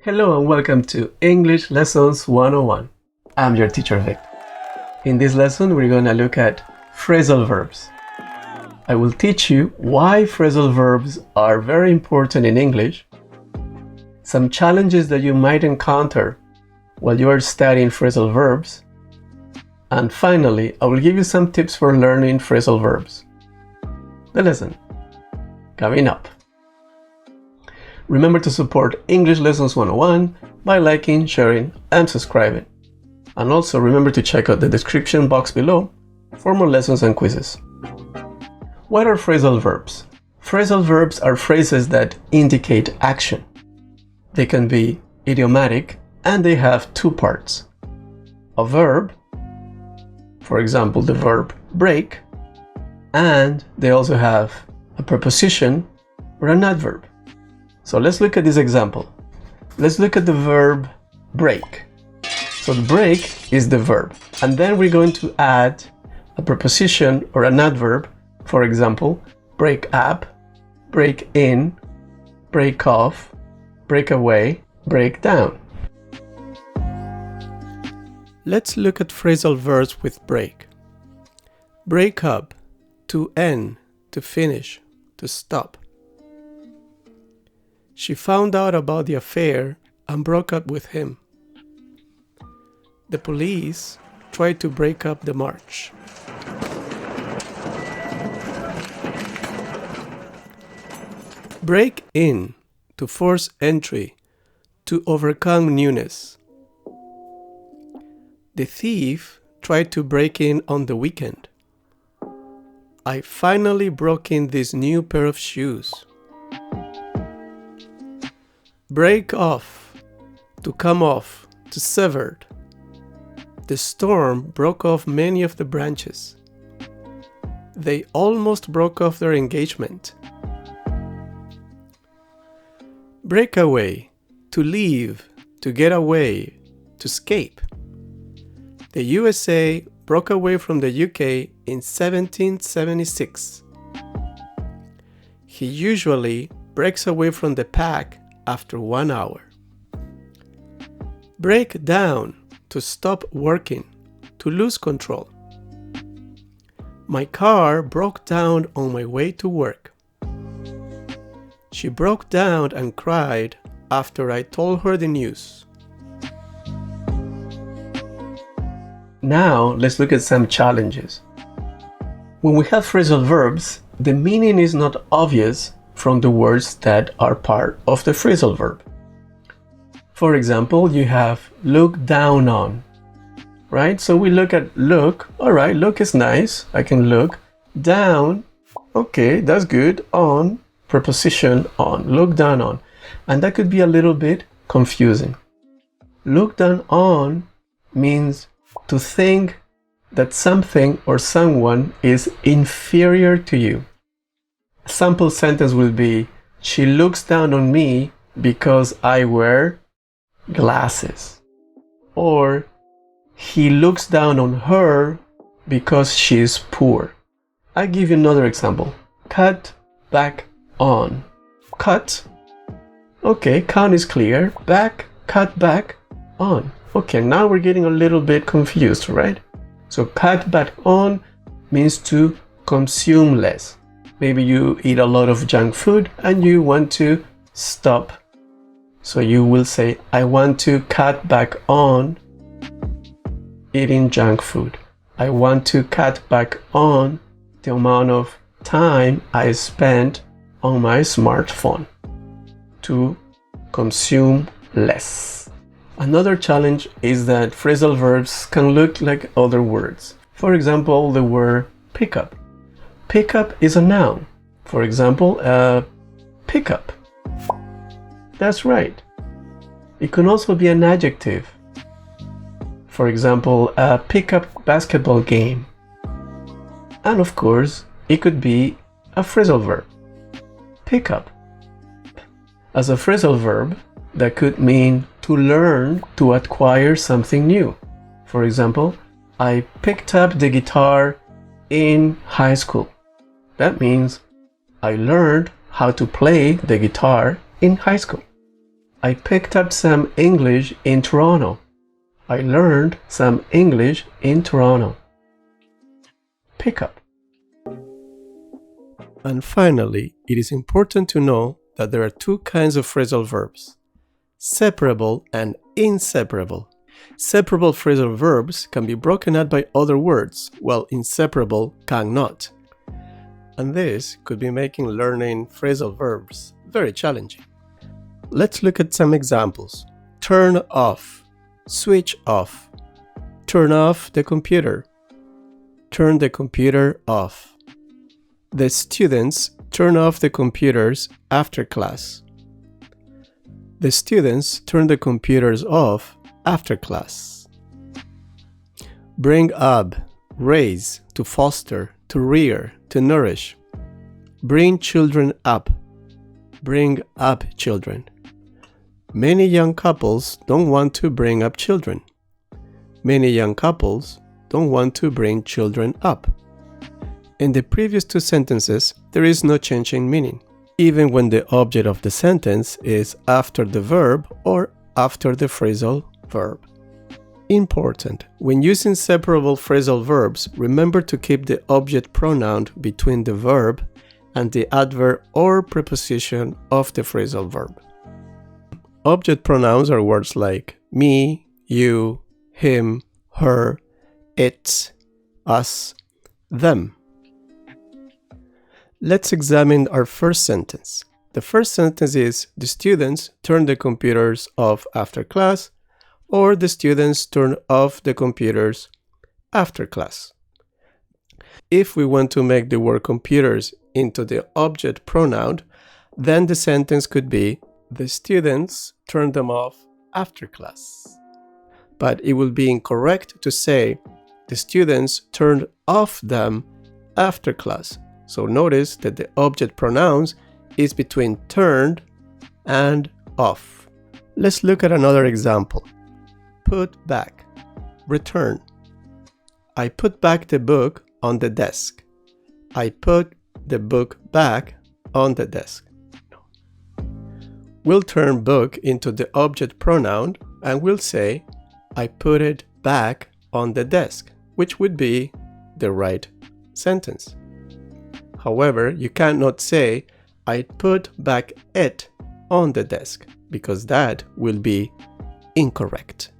Hello and welcome to English Lessons 101. I'm your teacher Vic. In this lesson, we're going to look at phrasal verbs. I will teach you why phrasal verbs are very important in English, some challenges that you might encounter while you are studying phrasal verbs, and finally, I will give you some tips for learning phrasal verbs. The lesson coming up. Remember to support English Lessons 101 by liking, sharing, and subscribing. And also remember to check out the description box below for more lessons and quizzes. What are phrasal verbs? Phrasal verbs are phrases that indicate action. They can be idiomatic and they have two parts. A verb, for example the verb break, and they also have a preposition or an adverb. So let's look at this example. Let's look at the verb break. So the break is the verb. And then we're going to add a preposition or an adverb. For example, break up, break in, break off, break away, break down. Let's look at phrasal verbs with break. Break up, to end, to finish, to stop. She found out about the affair and broke up with him. The police tried to break up the march. Break in, to force entry, to overcome newness. The thief tried to break in on the weekend. I finally broke in this new pair of shoes. Break off, to come off, to severed. The storm broke off many of the branches. They almost broke off their engagement. Break away, to leave, to get away, to escape. The USA broke away from the UK in 1776. He usually breaks away from the pack after 1 hour. Break down, to stop working, to lose control. My car broke down on my way to work. She broke down and cried after I told her the news. Now let's look at some challenges. When we have phrasal verbs, the meaning is not obvious from the words that are part of the phrasal verb. For example, you have look down on, right? So we look at look, all right, look is nice, I can look. Down, okay, that's good. On, preposition on, look down on. And that could be a little bit confusing. Look down on means to think that something or someone is inferior to you. A sample sentence will be, she looks down on me because I wear glasses. Or, he looks down on her because she is poor. I'll give you another example. Cut back on. Cut. Okay, count is clear. Back, cut back on. Okay, now we're getting a little bit confused, right? So cut back on means to consume less. Maybe you eat a lot of junk food and you want to stop. So you will say, I want to cut back on eating junk food. I want to cut back on the amount of time I spend on my smartphone. To consume less. Another challenge is that phrasal verbs can look like other words. For example, the word pick up. Pick up is a noun. For example, pick up. That's right. It can also be an adjective. For example, a pick up basketball game. And of course, it could be a phrasal verb. Pick up. As a phrasal verb, that could mean to learn, to acquire something new. For example, I picked up the guitar in high school. That means I learned how to play the guitar in high school. I picked up some English in Toronto. I learned some English in Toronto. Pick up. And finally, it is important to know that there are two kinds of phrasal verbs: separable and inseparable. Separable phrasal verbs can be broken out by other words, while inseparable cannot. And this could be making learning phrasal verbs very challenging. Let's look at some examples. Turn off, switch off, turn off the computer, turn the computer off. The students turn off the computers after class. The students turn the computers off after class. Bring up, raise, to foster, to rear, to nourish. Bring children up. Bring up children. Many young couples don't want to bring up children. Many young couples don't want to bring children up. In the previous two sentences, there is no change in meaning, even when the object of the sentence is after the verb or after the phrasal verb. Important: when using separable phrasal verbs, remember to keep the object pronoun between the verb and the adverb or preposition of the phrasal verb. Object pronouns are words like me, you, him, her, it, us, them. Let's examine our first sentence. The first sentence is: the students turn the computers off after class, or the students turn off the computers after class. If we want to make the word computers into the object pronoun, then the sentence could be: the students turn them off after class. But it would be incorrect to say the students turned off them after class. So notice that the object pronouns is between turned and off. Let's look at another example. Put back, return. I put back the book on the desk. I put the book back on the desk. We'll turn book into the object pronoun and we'll say, I put it back on the desk, which would be the right sentence. However, you cannot say, I put back it on the desk, because that will be incorrect.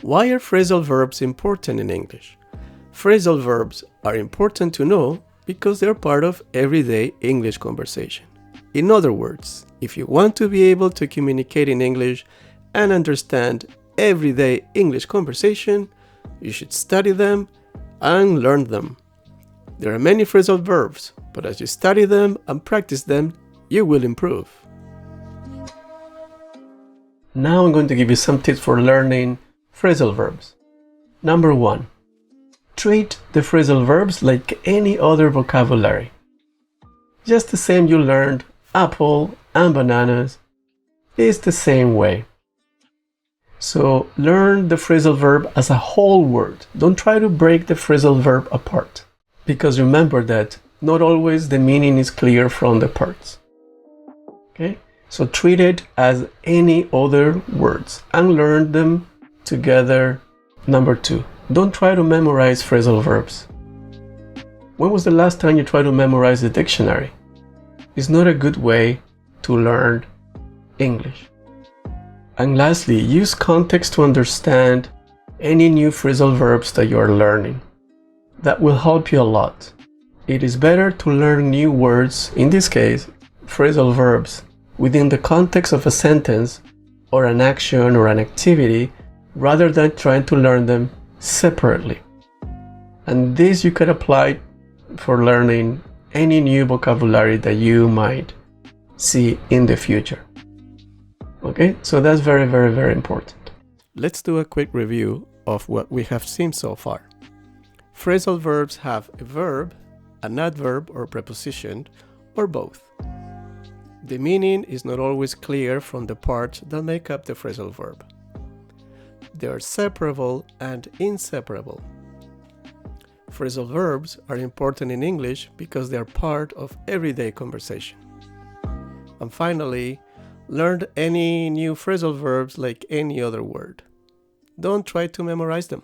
Why are phrasal verbs important in English? Phrasal verbs are important to know because they're part of everyday English conversation. In other words, if you want to be able to communicate in English and understand everyday English conversation, you should study them and learn them. There are many phrasal verbs, but as you study them and practice them, you will improve. Now I'm going to give you some tips for learning phrasal verbs. Number 1. Treat the phrasal verbs like any other vocabulary. Just the same you learned apple and bananas is the same way. So learn the phrasal verb as a whole word. Don't try to break the phrasal verb apart, because remember that not always the meaning is clear from the parts. Okay? So treat it as any other words and learn them together. Number 2. Don't try to memorize phrasal verbs. When was the last time you tried to memorize the dictionary? It's not a good way to learn English. And lastly, use context to understand any new phrasal verbs that you are learning. That will help you a lot. It is better to learn new words, in this case, phrasal verbs, within the context of a sentence or an action or an activity, rather than trying to learn them separately. And this you could apply for learning any new vocabulary that you might see in the future. Okay, so that's very, very, very important. Let's do a quick review of what we have seen so far. Phrasal verbs have a verb, an adverb or preposition, or both. The meaning is not always clear from the parts that make up the phrasal verb. They are separable and inseparable. Phrasal verbs are important in English because they are part of everyday conversation. And finally, Learn any new phrasal verbs like any other word. Don't try to memorize them.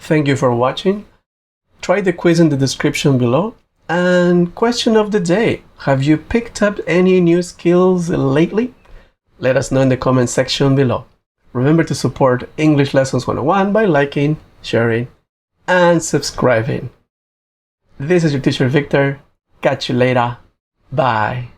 Thank you for watching. Try the quiz in the description below. And question of the day, have you picked up any new skills lately? Let us know in the comment section below. Remember to support English Lessons 101 by liking, sharing, and subscribing. This is your teacher Victor. Catch you later. Bye.